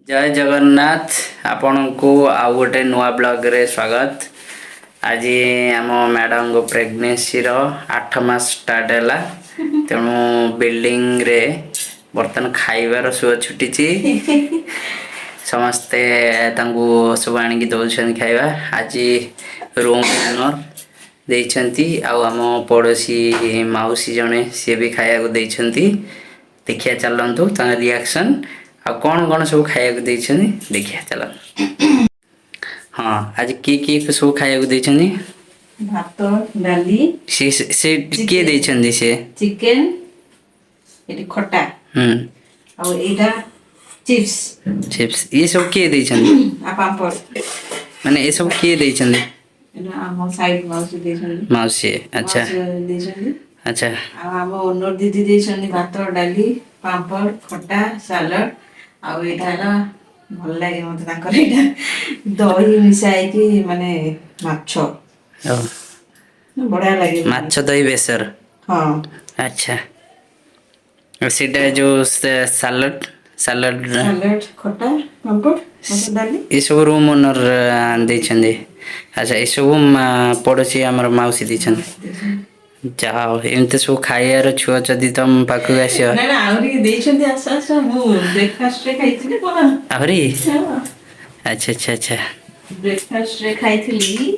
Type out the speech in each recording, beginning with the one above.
जय जगन्नाथ आपण को आउ गोटे नुआ ब्लॉग रे स्वागत। आज आम मैडम को प्रेगनेंसी रो 8 मास स्टार्ट है तेणु बिल्डिंग रे बर्तन खाइबार सुख छुटी समस्ते सब आनिक दौरान खाइबा। आज रूम ओनर देइछंती आउ आम पड़ोसी माउसी जने सी भी खाया देइछंती। देखिया चलतु रिएक्शन आ कौन कौन सब खाया देखिया चल। हाँ आज किए सब खाया भात डाली से किए देइछंती से चिकन एटी खट्टा और एटा चिप्स चिप्स ये सब किए देइछंती आ पापड़ माने ये सब किए देइछंती एटा हम साइड माउस देइछंती मौसी। अच्छा देइछंती अच्छा आ हम ओनर दीदी देइछंती भात डाली पापड़ खट्टा सलाड आ एटा भल लागे मते ताकर एटा दही मिसाई कि माने माछो बढ़िया लगे माछ दही बेसर। हाँ अच्छा सीटा जो सैलड सैलड सैलड खट्टा पापड़ मटर डाली ये सब रूम ओनर देइछंती। अच्छा ये सब पड़ोसी हमर माउसी देइछंती। जाओ एमते सब खाइयार छुआ जदि तुम पाखु आसियो ना ना आउरी देइछंती आस मु ब्रेकफास्ट रे खाइथिले कोन आहरी। अच्छा अच्छा अच्छा ब्रेकफास्ट रे खाइथिली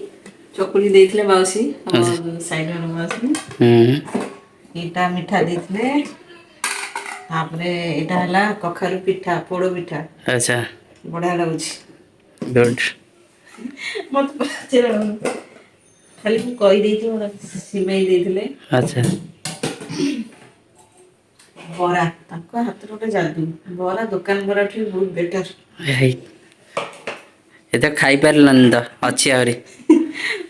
चकुली देइथिले माउसी हमर साइड रे माउसी एटा मिठा देइथिले तापरे एटा हला कखारु पिठा पोड़ो पिठा। अच्छा बढ़िया लागुछि गुड मत पचेर खाली मु कहि देइथि मोर सिमेई देइथिले। अच्छा बरा ताको हाथ रोटे जादू बरा दुकान बरा ठि बहुत बेटर हे ये तो खाई पारलन तो अच्छी आहरी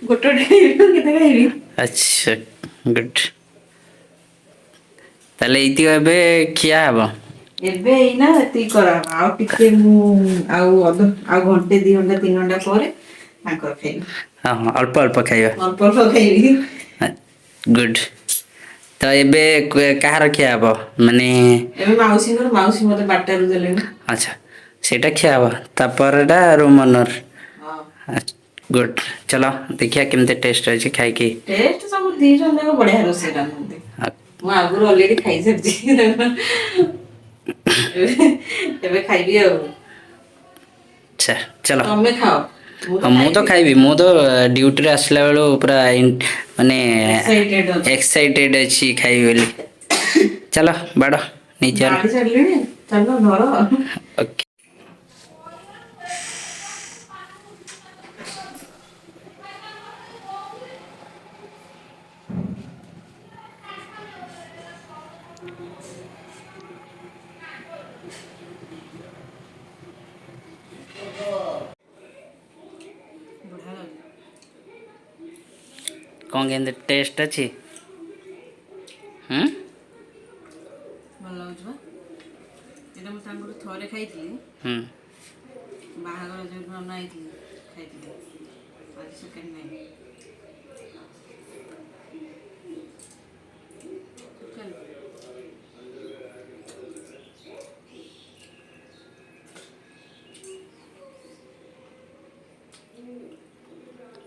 गोटो केते खाइबी। अच्छा गुड ताले इति एबे खिया हबो एबे इना एति करा आ टिके मु आ घंटे 2 घंटा 3 घंटा ପରେ ताको खाइबी। हां अल्प अल्प खाइबा अल्प अल्प खाइबी। गुड तो एबे कहार खिया हबो माने एबे माउसी मते बाटा रु देले। अच्छा सेटा खिया हबो तापरडा रूम ओनर। हां गुड चलो देखिया केमते टेस्ट अछि खाइ की टेस्ट सब दी जन जाको बढ़िया रोसे रांधते मु आगुर ऑलरेडी खाइ सरछि एबे खाइबी आ। अच्छा चलो तमे खाओ मु तो खाइबी मु तो ड्यूटी रे आसला बेलो पूरा माने एक्साइटेड अछि खाइबी बोली। चलो बाड़ो नीचे गाड़ी चलले चलो धरो। ओके कौन केंद्र टेस्ट अच्छी ଭଲ ଲାଗୁଛି ବା ଏଟା ମୁଁ ତାଙ୍କଠୁ ଥରେ ଖାଇଥିଲି ବାହାଘର ଯୋଉ ନ ଆଇଥିଲି ଖାଇଥିଲି ଆଜି ସେକେଣ୍ଡ ନାଇଁ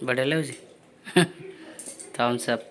बढ़िया लगे थम्स अप।